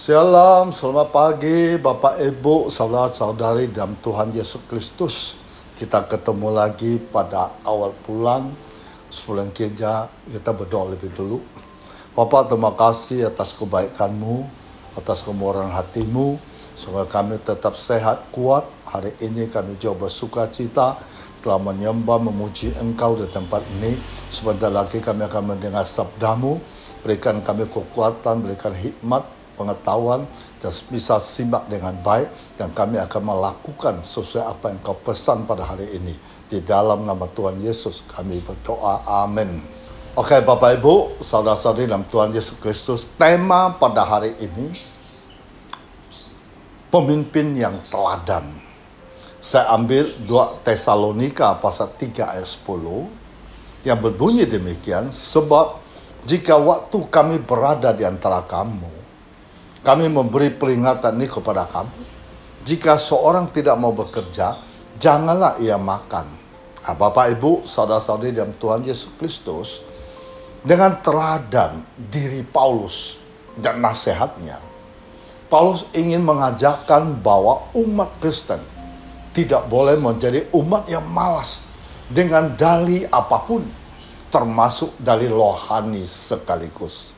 Shalom, selamat pagi Bapak Ibu, saudara-saudari dalam Tuhan Yesus Kristus. Kita ketemu lagi pada awal bulan, sebulan kerja, kita berdoa lebih dulu. Bapak, terima kasih atas kebaikan-Mu, atas kemurahan hati-Mu. Semoga kami tetap sehat, kuat. Hari ini kami jauh bersuka cita telah menyembah, memuji Engkau di tempat ini. Sebentar lagi kami akan mendengar sabda-Mu. Berikan kami kekuatan, berikan hikmat, pengetahuan, dan bisa simak dengan baik, dan kami akan melakukan sesuai apa yang Kau pesan pada hari ini. Di dalam nama Tuhan Yesus kami berdoa, amin. Oke Bapak Ibu, saudara-saudari dalam Tuhan Yesus Kristus, tema pada hari ini, pemimpin yang teladan. Saya ambil 2 Tesalonika pasal 3 ayat 10, yang berbunyi demikian, sebab jika waktu kami berada di antara kamu, kami memberi peringatan ini kepada kamu. Jika seorang tidak mau bekerja, janganlah ia makan. Bapak, Ibu, saudara-saudari dalam Tuhan Yesus Kristus, dengan teladan diri Paulus dan nasihatnya, Paulus ingin mengajarkan bahwa umat Kristen tidak boleh menjadi umat yang malas dengan dalih apapun, termasuk dalih rohani sekaligus.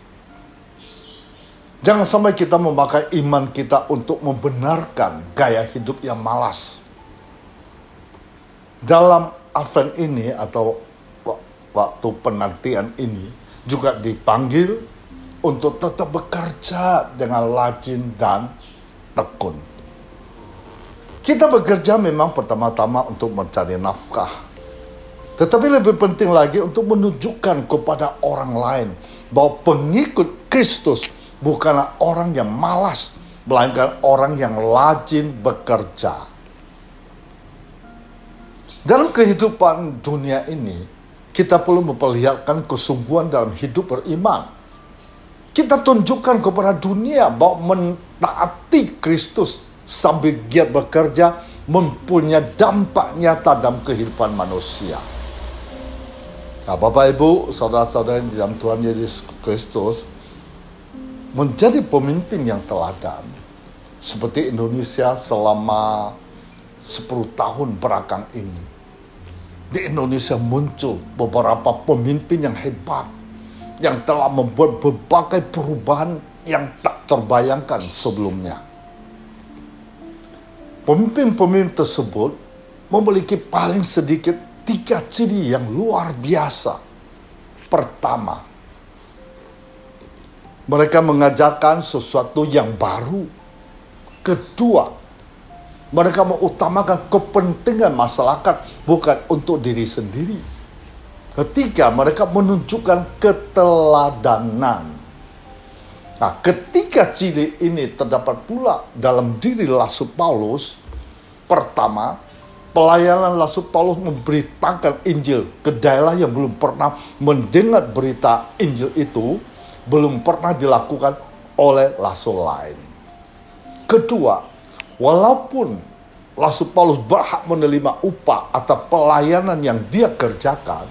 Jangan sampai kita memakai iman kita untuk membenarkan gaya hidup yang malas. Dalam Advent ini atau waktu penantian ini juga dipanggil untuk tetap bekerja dengan rajin dan tekun. Kita bekerja memang pertama-tama untuk mencari nafkah. Tetapi lebih penting lagi untuk menunjukkan kepada orang lain bahwa pengikut Kristus bukanlah orang yang malas, melainkan orang yang rajin bekerja. Dalam kehidupan dunia ini, kita perlu memperlihatkan kesungguhan dalam hidup beriman. Kita tunjukkan kepada dunia bahwa mentaati Kristus sambil giat bekerja mempunyai dampak nyata dalam kehidupan manusia. Nah, Bapak Ibu, saudara-saudara dalam Tuhan Yesus Kristus, menjadi pemimpin yang teladan seperti Indonesia selama 10 tahun belakang ini. Di Indonesia muncul beberapa pemimpin yang hebat yang telah membuat berbagai perubahan yang tak terbayangkan sebelumnya. Pemimpin-pemimpin tersebut memiliki paling sedikit 3 ciri yang luar biasa. Pertama, mereka mengajarkan sesuatu yang baru. Kedua, mereka mengutamakan kepentingan masyarakat, bukan untuk diri sendiri. Ketiga, mereka menunjukkan keteladanan. Nah, ketiga ciri ini terdapat pula dalam diri Rasul Paulus. Pertama, pelayanan Rasul Paulus memberitakan Injil ke daerah yang belum pernah mendengar berita Injil itu, belum pernah dilakukan oleh rasul lain. Kedua, walaupun Rasul Paulus berhak menerima upah atas pelayanan yang dia kerjakan,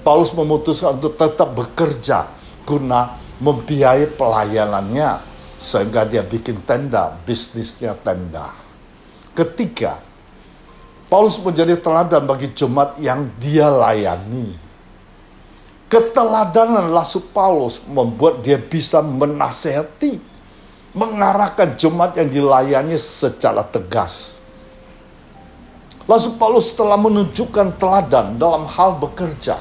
Paulus memutuskan untuk tetap bekerja guna membiayai pelayanannya, sehingga dia bikin tenda, bisnisnya tenda. Ketiga, Paulus menjadi teladan bagi jemaat yang dia layani. Keteladanan Rasul Paulus membuat dia bisa menasihati, mengarahkan jemaat yang dilayani secara tegas. Rasul Paulus telah menunjukkan teladan dalam hal bekerja,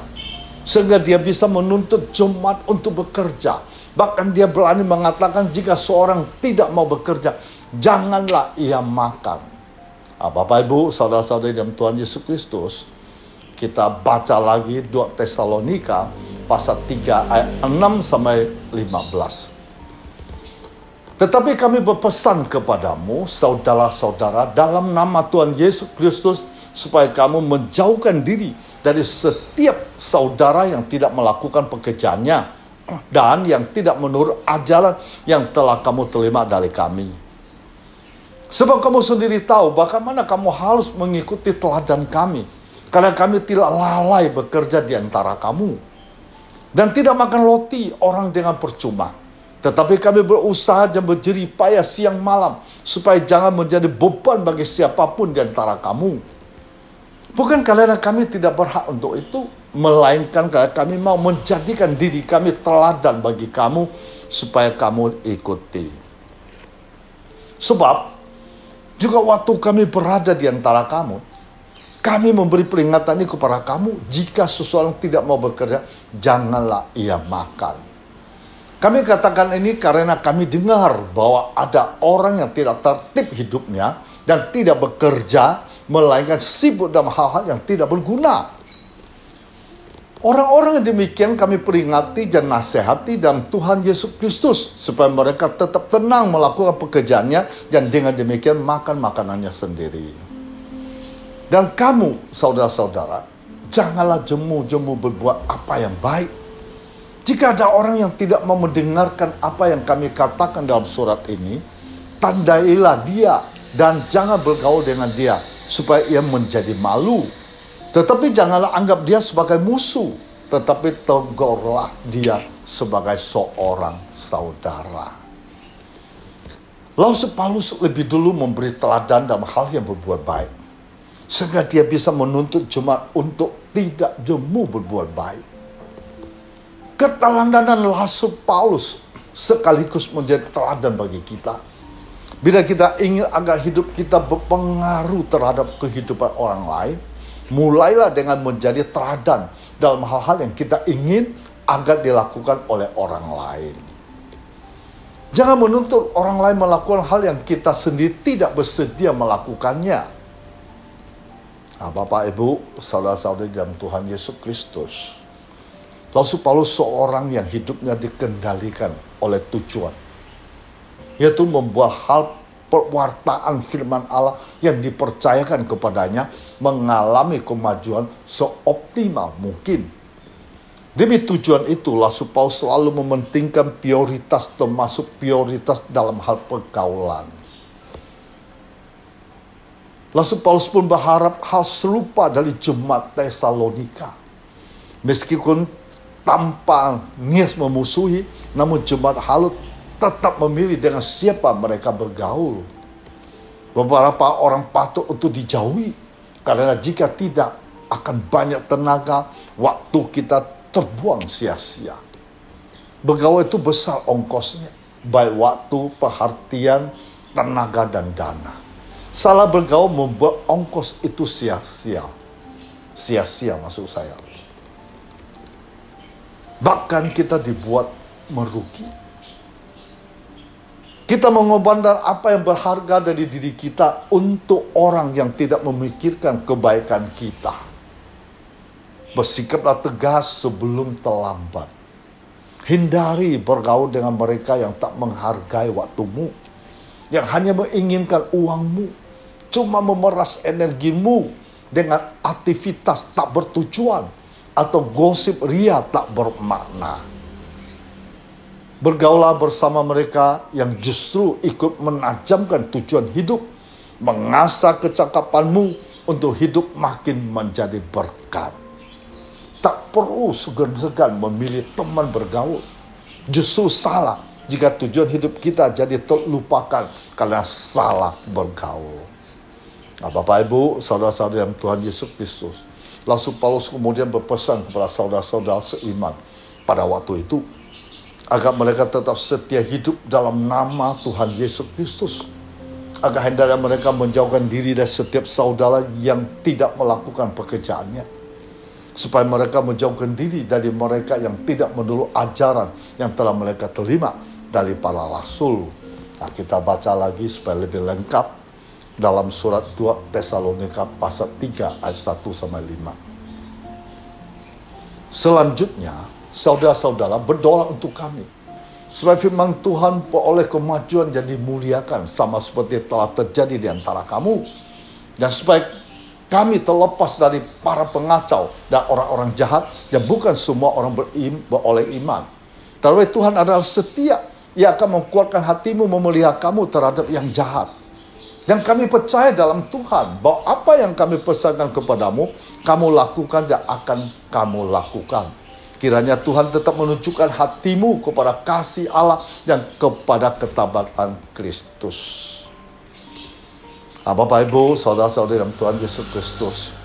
sehingga dia bisa menuntut jemaat untuk bekerja. Bahkan dia berani mengatakan jika seorang tidak mau bekerja, janganlah ia makan. Bapak Ibu, saudara-saudari dalam Tuhan Yesus Kristus, kita baca lagi 2 Tesalonika pasal 3 ayat 6 sampai 15. Tetapi kami berpesan kepadamu, saudara-saudara, dalam nama Tuhan Yesus Kristus, supaya kamu menjauhkan diri dari setiap saudara yang tidak melakukan pekerjaannya dan yang tidak menurut ajaran yang telah kamu terima dari kami. Sebab kamu sendiri tahu bagaimana kamu harus mengikuti teladan kami, karena kami tidak lalai bekerja di antara kamu, dan tidak makan roti orang dengan percuma. Tetapi kami berusaha dan berjerih payah siang malam, supaya jangan menjadi beban bagi siapapun di antara kamu. Bukan karena kami tidak berhak untuk itu, melainkan karena kami mau menjadikan diri kami teladan bagi kamu, supaya kamu ikuti. Sebab, juga waktu kami berada di antara kamu, kami memberi peringatan ini kepada kamu, jika seseorang tidak mau bekerja, janganlah ia makan. Kami katakan ini karena kami dengar bahwa ada orang yang tidak tertib hidupnya dan tidak bekerja, melainkan sibuk dalam hal-hal yang tidak berguna. Orang-orang yang demikian kami peringati dan nasihati dalam Tuhan Yesus Kristus, supaya mereka tetap tenang melakukan pekerjaannya dan dengan demikian makan makanannya sendiri. Dan kamu, saudara-saudara, janganlah jemu-jemu berbuat apa yang baik. Jika ada orang yang tidak mau mendengarkan apa yang kami katakan dalam surat ini, tandailah dia dan jangan bergaul dengan dia, supaya ia menjadi malu. Tetapi janganlah anggap dia sebagai musuh, tetapi tegurlah dia sebagai seorang saudara. Lalu Paulus lebih dulu memberi teladan dalam hal yang berbuat baik, sehingga dia bisa menuntut jemaat untuk tidak jemu berbuat baik. Keteladanan Rasul Paulus sekaligus menjadi teladan bagi kita. Bila kita ingin agar hidup kita berpengaruh terhadap kehidupan orang lain, mulailah dengan menjadi teladan dalam hal-hal yang kita ingin agar dilakukan oleh orang lain. Jangan menuntut orang lain melakukan hal yang kita sendiri tidak bersedia melakukannya. Nah, Bapak, Ibu, saudara-saudari dalam Tuhan Yesus Kristus, Rasul Paulus seorang yang hidupnya dikendalikan oleh tujuan, yaitu membuat hal pewartaan firman Allah yang dipercayakan kepadanya mengalami kemajuan seoptimal mungkin. Demi tujuan itu, Rasul Paulus selalu mementingkan prioritas, termasuk prioritas dalam hal pergaulan. Rasul Paulus pun berharap hal serupa dari jemaat Tesalonika. Meskipun tanpa niat memusuhi, namun jemaat Halut tetap memilih dengan siapa mereka bergaul. Beberapa orang patut untuk dijauhi, karena jika tidak akan banyak tenaga, waktu kita terbuang sia-sia. Bergaul itu besar ongkosnya, baik waktu, perhatian, tenaga, dan dana. Salah bergaul membuat ongkos itu sia-sia. Sia-sia maksud saya. Bahkan kita dibuat merugi. Kita mengorbankan apa yang berharga dari diri kita untuk orang yang tidak memikirkan kebaikan kita. Bersikaplah tegas sebelum terlambat. Hindari bergaul dengan mereka yang tak menghargai waktumu, yang hanya menginginkan uangmu, cuma memeras energimu dengan aktivitas tak bertujuan, atau gosip ria tak bermakna. Bergaulah bersama mereka yang justru ikut menajamkan tujuan hidup, mengasah kecakapanmu untuk hidup makin menjadi berkat. Tak perlu segan-segan memilih teman bergaul. Justru salah jika tujuan hidup kita jadi terlupakan karena salah bergaul. Nah, Bapak, Ibu, saudara-saudara yang Tuhan Yesus Kristus, Rasul Paulus kemudian berpesan kepada saudara-saudara seiman pada waktu itu, agar mereka tetap setia hidup dalam nama Tuhan Yesus Kristus, agar hendaknya mereka menjauhkan diri dari setiap saudara yang tidak melakukan pekerjaannya, supaya mereka menjauhkan diri dari mereka yang tidak menurut ajaran yang telah mereka terima dari para rasul. Nah, kita baca lagi supaya lebih lengkap dalam surat 2 Tesalonika pasal 3 ayat 1-5. Selanjutnya, saudara-saudara, berdoa untuk kami, supaya firman Tuhan oleh kemajuan dan dimuliakan, sama seperti telah terjadi di antara kamu. Dan supaya kami terlepas dari para pengacau dan orang-orang jahat, yang bukan semua orang beroleh iman. Tetapi Tuhan adalah setia, Ia akan menguatkan hatimu memelihara kamu terhadap yang jahat. Dan kami percaya dalam Tuhan bahwa apa yang kami pesankan kepadamu, kamu lakukan dan akan kamu lakukan. Kiranya Tuhan tetap menunjukkan hatimu kepada kasih Allah dan kepada ketabatan Kristus. Bapak Ibu, saudara-saudari dalam Tuhan Yesus Kristus,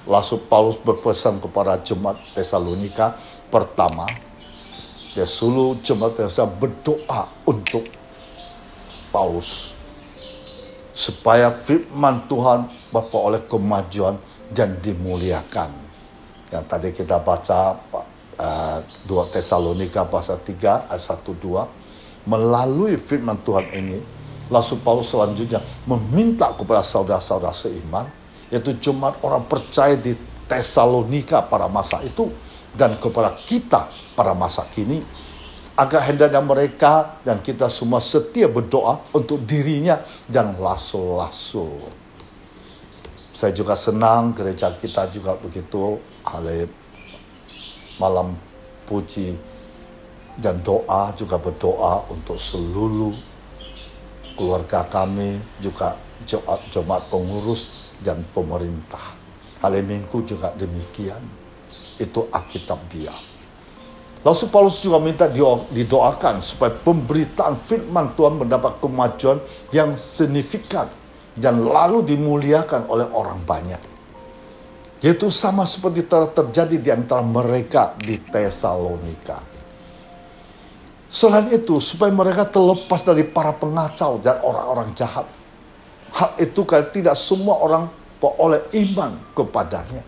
Rasul Paulus berpesan kepada jemaat Tesalonika. Pertama, dia suruh jemaat Tesalonika berdoa untuk Paulus, supaya firman Tuhan beroleh kemajuan dan dimuliakan. Yang tadi kita baca 2 Tesalonika pasal 3 ayat 1-2. Melalui firman Tuhan ini, Rasul Paulus selanjutnya meminta kepada saudara-saudara seiman, yaitu jemaat orang percaya di Tesalonika pada masa itu dan kepada kita pada masa kini, agar hendaknya mereka dan kita semua setia berdoa untuk dirinya dan rasul-rasul. Saya juga senang gereja kita juga begitu, malam puji dan doa, juga berdoa untuk seluruh keluarga kami, juga jemaat pengurus dan pemerintah. Hari Minggu juga demikian. Itu Alkitabiah. Rasul Paulus juga minta didoakan supaya pemberitaan firman Tuhan mendapat kemajuan yang signifikan dan lalu dimuliakan oleh orang banyak. Yaitu sama seperti telah terjadi di antara mereka di Tesalonika. Selain itu, supaya mereka terlepas dari para pengacau dan orang-orang jahat. Hal itu karena tidak semua orang beroleh iman kepadanya.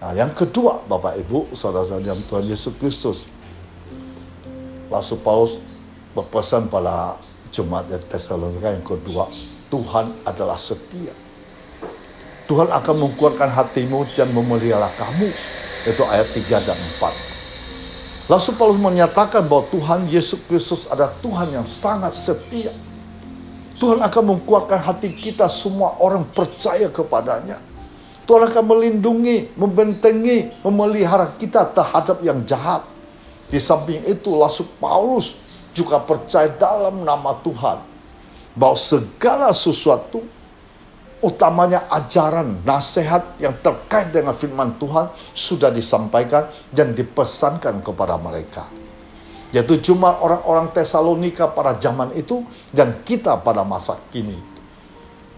Nah, yang kedua, Bapak Ibu, saudara-saudara dalam Tuhan Yesus Kristus, Rasul Paulus berpesan pada jemaat di Tesalonika yang kedua, Tuhan adalah setia. Tuhan akan menguatkan hatimu dan memelihara kamu. Itu ayat 3 dan 4. Rasul Paulus menyatakan bahwa Tuhan Yesus Kristus adalah Tuhan yang sangat setia. Tuhan akan menguatkan hati kita semua orang percaya kepadanya. Tuhan akan melindungi, membentengi, memelihara kita terhadap yang jahat. Di samping itu, Rasul Paulus juga percaya dalam nama Tuhan bahwa segala sesuatu, utamanya ajaran, nasihat yang terkait dengan firman Tuhan sudah disampaikan dan dipesankan kepada mereka. Yaitu cuma orang-orang Tesalonika pada zaman itu dan kita pada masa kini.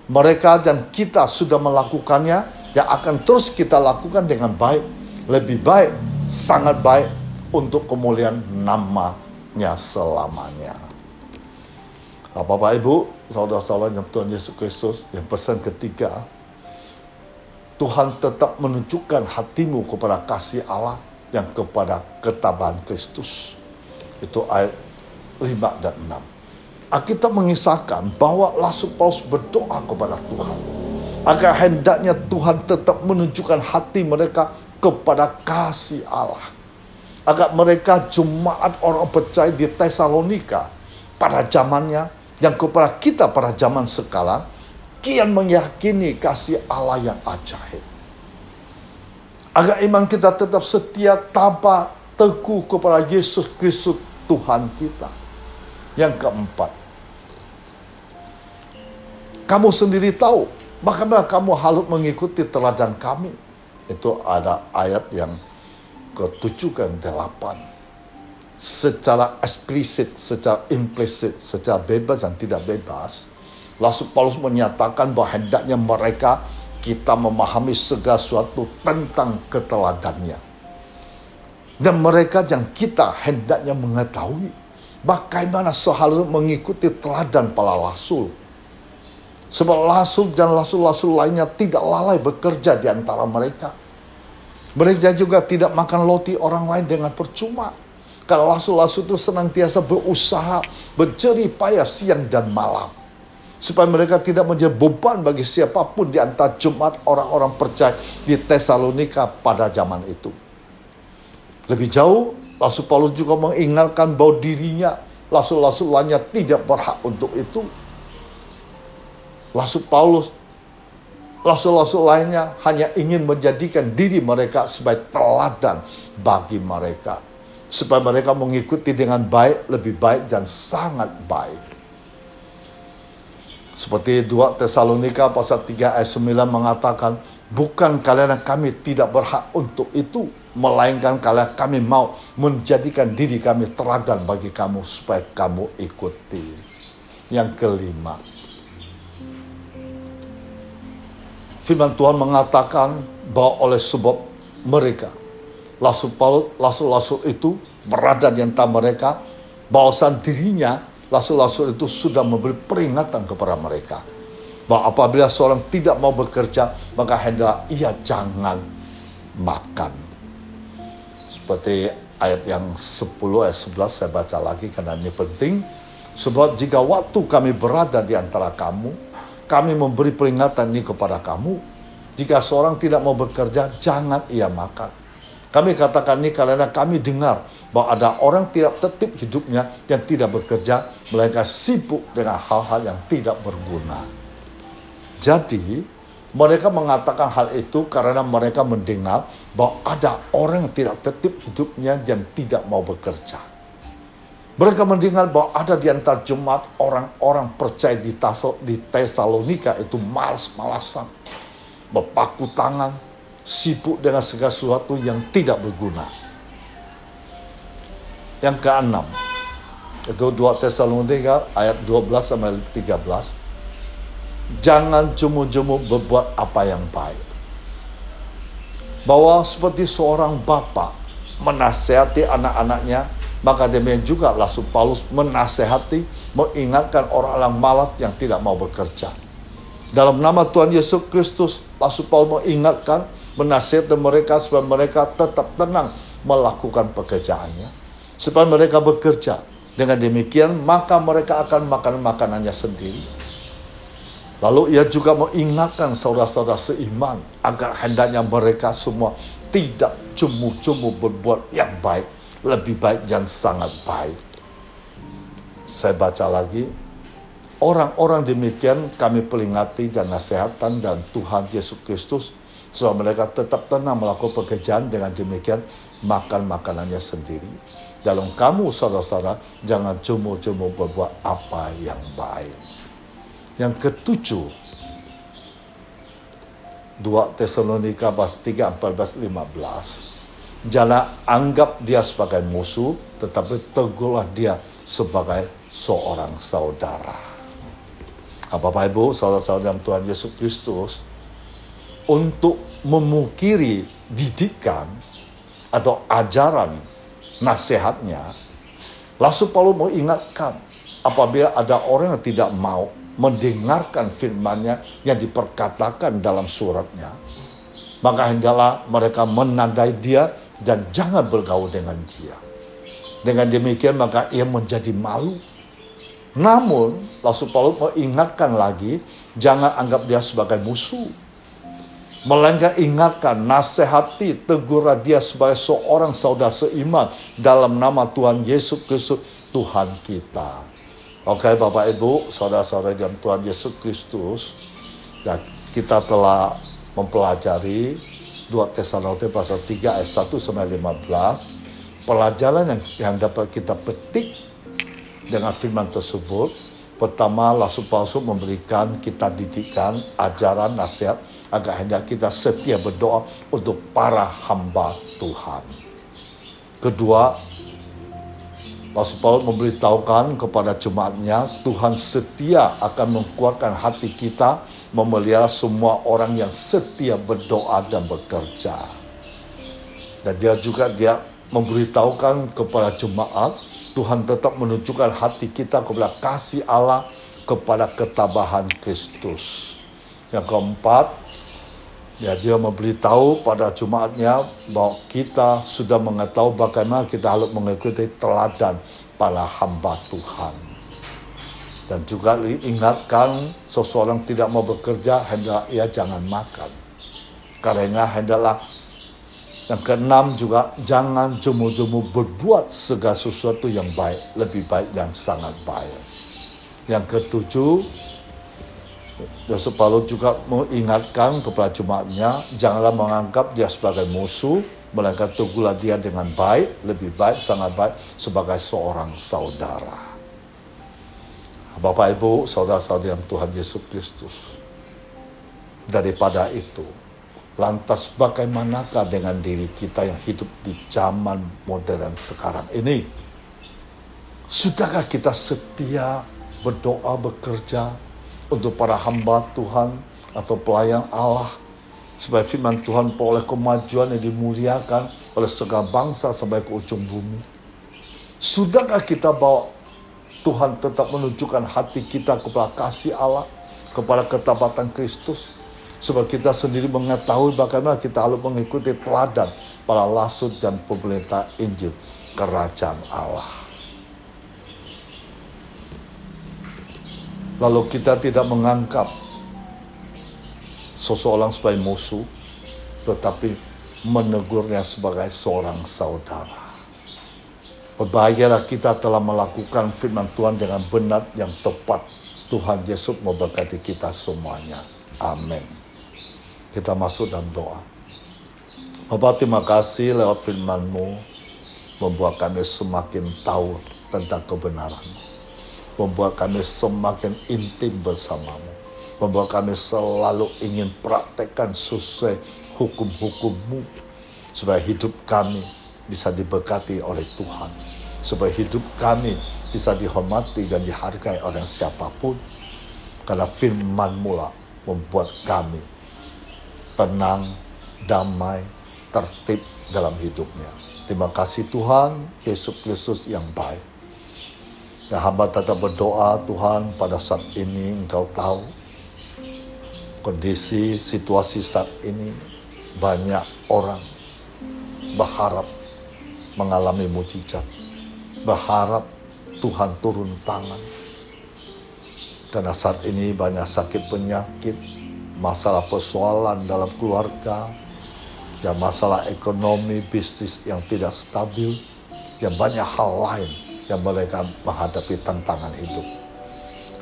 Mereka dan kita sudah melakukannya, yang akan terus kita lakukan dengan baik, lebih baik, sangat baik untuk kemuliaan nama-Nya selamanya. Bapak Ibu, saudara-saudara yang Tuhan Yesus Kristus, yang pesan ketiga, Tuhan tetap menunjukkan hatimu kepada kasih Allah yang kepada ketabahan Kristus. Itu ayat 5 dan 6. Alkitab mengisahkan bahwa Rasul Paulus berdoa kepada Tuhan agar hendaknya Tuhan tetap menunjukkan hati mereka kepada kasih Allah. Agar mereka jemaat orang percaya di Tesalonika pada zamannya yang kepada kita pada zaman sekarang kian meyakini kasih Allah yang ajaib. Agar iman kita tetap setia, tabah, teguh kepada Yesus Kristus Tuhan kita. Yang keempat, kamu sendiri tahu bagaimana kamu harus mengikuti teladan kami. Itu ada ayat yang ke-7 dan 8. Secara eksplisit, secara implisit, secara bebas dan tidak bebas, Rasul Paulus menyatakan bahwa hendaknya mereka kita memahami segala sesuatu tentang keteladannya. Dan mereka yang kita hendaknya mengetahui bagaimana seharusnya mengikuti teladan para rasul. Sebab rasul dan rasul-rasul lainnya tidak lalai bekerja di antara mereka. Mereka juga tidak makan roti orang lain dengan percuma. Kalau rasul-rasul itu senantiasa berusaha, berjerih payah siang dan malam. Supaya mereka tidak menjadi beban bagi siapapun di antara jemaat orang-orang percaya di Tesalonika pada zaman itu. Lebih jauh, Rasul Paulus juga mengingatkan bahwa dirinya, rasul-rasul lainnya tidak berhak untuk itu. Rasul-rasul lainnya hanya ingin menjadikan diri mereka sebagai teladan bagi mereka. Supaya mereka mengikuti dengan baik, lebih baik dan sangat baik. Seperti 2 Tesalonika pasal 3 ayat 9 mengatakan, Bukan karena kami tidak berhak untuk itu, melainkan karena kami mau menjadikan diri kami teladan bagi kamu supaya kamu ikuti. Yang kelima, firman Tuhan mengatakan bahwa oleh sebab mereka, rasul-rasul itu berada di antara mereka, bahwasan dirinya, rasul-rasul itu sudah memberi peringatan kepada mereka bahwa apabila seorang tidak mau bekerja, maka hendaklah ia jangan makan. Seperti ayat yang 10, ayat 11 saya baca lagi karena ini penting. Sebab jika waktu kami berada di antara kamu, kami memberi peringatan ini kepada kamu. Jika seorang tidak mau bekerja, jangan ia makan. Kami katakan ini karena kami dengar bahwa ada orang tidak tertib hidupnya yang tidak bekerja, melainkan sibuk dengan hal-hal yang tidak berguna. Jadi, mereka mengatakan hal itu karena mereka mendengar bahwa ada orang yang tidak tertib hidupnya yang tidak mau bekerja. Mereka mendengar bahwa ada di antara jemaat orang-orang percaya di Tesalonika itu malas-malasan, berpaku tangan, sibuk dengan segala sesuatu yang tidak berguna. Yang keenam, itu 2 Tesalonika ayat 12-13. Jangan jemu-jemu berbuat apa yang baik. Bahwa seperti seorang bapa menasihati anak-anaknya, maka demikian juga Rasul Paulus menasihati, mengingatkan orang-orang malas yang tidak mau bekerja. Dalam nama Tuhan Yesus Kristus, Rasul Paulus mengingatkan, menasihati mereka supaya mereka tetap tenang melakukan pekerjaannya, supaya mereka bekerja. Dengan demikian, maka mereka akan makan makanannya sendiri. Lalu ia juga mengingatkan saudara-saudara seiman agar hendaknya mereka semua tidak jemu-jemu berbuat yang baik, lebih baik yang sangat baik. Saya baca lagi, orang-orang demikian kami peringati dan nasihatkan dan Tuhan Yesus Kristus supaya mereka tetap tenang melakukan pekerjaan, dengan demikian makan makanannya sendiri. Dalam kamu saudara-saudara jangan jemu-jemu berbuat apa yang baik. Yang ketujuh, 2 Tesalonika 3, 14-15. Jangan anggap dia sebagai musuh, tetapi tegurlah dia sebagai seorang saudara. Bapak Ibu, saudara-saudara dalam Tuhan Yesus Kristus, untuk memungkiri didikan atau ajaran nasihatnya, Rasul Paulus mau ingatkan apabila ada orang yang tidak mau mendengarkan firman-Nya yang diperkatakan dalam suratnya, maka hendaklah mereka menandai dia dan jangan bergaul dengan dia. Dengan demikian maka ia menjadi malu. Namun Rasul Paulus mengingatkan lagi, jangan anggap dia sebagai musuh, melainkan ingatkan, nasihati, tegurlah dia sebagai seorang saudara seiman dalam nama Tuhan Yesus Kristus Tuhan kita. Oke, Bapak Ibu, saudara-saudara dalam Tuhan Yesus Kristus, dan kita telah mempelajari 2 Tesalonika pasal 3 ayat 1-15. Pelajaran yang dapat kita petik dengan firman tersebut. Pertama, Rasul Paulus memberikan kita didikan, ajaran, nasihat agar hendak kita setia berdoa untuk para hamba Tuhan. Kedua, Rasul Paulus memberitahukan kepada jemaatnya, Tuhan setia akan menguatkan hati kita, memelihara semua orang yang setia berdoa dan bekerja. Dan dia memberitahukan kepada jemaat, Tuhan tetap menunjukkan hati kita kepada kasih Allah, kepada ketabahan Kristus. Yang keempat, dia memberitahu pada jemaatnya bahwa kita sudah mengetahui bagaimana kita harus mengikuti teladan para hamba Tuhan. Dan juga diingatkan, seseorang tidak mau bekerja, hendaklah ia jangan makan. Karena hendaklah, yang keenam juga, jangan jemu-jemu berbuat segala sesuatu yang baik, lebih baik yang sangat baik. Yang ketujuh, Rasul Paulus juga mengingatkan kepada jemaatnya, janganlah menganggap dia sebagai musuh, melainkan tegurlah dia dengan baik, lebih baik, sangat baik, sebagai seorang saudara. Bapak Ibu, saudara-saudara yang Tuhan Yesus Kristus, daripada itu, Lantas bagaimanakah dengan diri kita yang hidup di zaman modern sekarang ini? Sudahkah kita setia berdoa, bekerja untuk para hamba Tuhan atau pelayan Allah, supaya firman Tuhan peroleh kemajuan yang dimuliakan oleh segala bangsa sampai ke ujung bumi? Sudahkah kita bawa Tuhan tetap menunjukkan hati kita kepada kasih Allah, kepada ketabatan Kristus, supaya kita sendiri mengetahui bagaimana kita harus mengikuti teladan para lasut dan pemerintah Injil Kerajaan Allah. Lalu kita tidak menganggap seseorang sebagai musuh, tetapi menegurnya sebagai seorang saudara. Berbahagialah kita telah melakukan firman Tuhan dengan benar yang tepat. Tuhan Yesus memberkati kita semuanya. Amin. Kita masuk dalam doa. Bapa, terima kasih lewat firman-Mu membuat kami semakin tahu tentang kebenaran-Mu. Membuat kami semakin intim bersama-Mu. Membuat kami selalu ingin praktekkan sesuai hukum-hukum-Mu, supaya hidup kami bisa diberkati oleh Tuhan. Supaya hidup kami bisa dihormati dan dihargai oleh siapapun. Karena firman-Mu lah membuat kami tenang, damai, tertib dalam hidupnya. Terima kasih Tuhan, Yesus Kristus yang baik. Dan hamba tetap berdoa, Tuhan, pada saat ini Engkau tahu kondisi, situasi saat ini. Banyak orang berharap mengalami mujizat, berharap Tuhan turun tangan. Karena saat ini banyak sakit penyakit, masalah persoalan dalam keluarga, dan masalah ekonomi, bisnis yang tidak stabil, dan banyak hal lain yang mereka menghadapi tantangan hidup.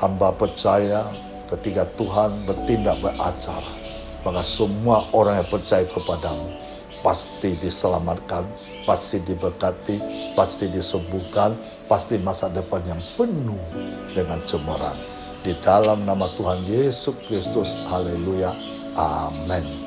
Hamba percaya ketika Tuhan bertindak beracara, maka semua orang yang percaya kepadamu pasti diselamatkan, pasti diberkati, pasti disembuhkan, pasti masa depan yang penuh dengan cemerlang. Di dalam nama Tuhan Yesus Kristus, haleluya, amin.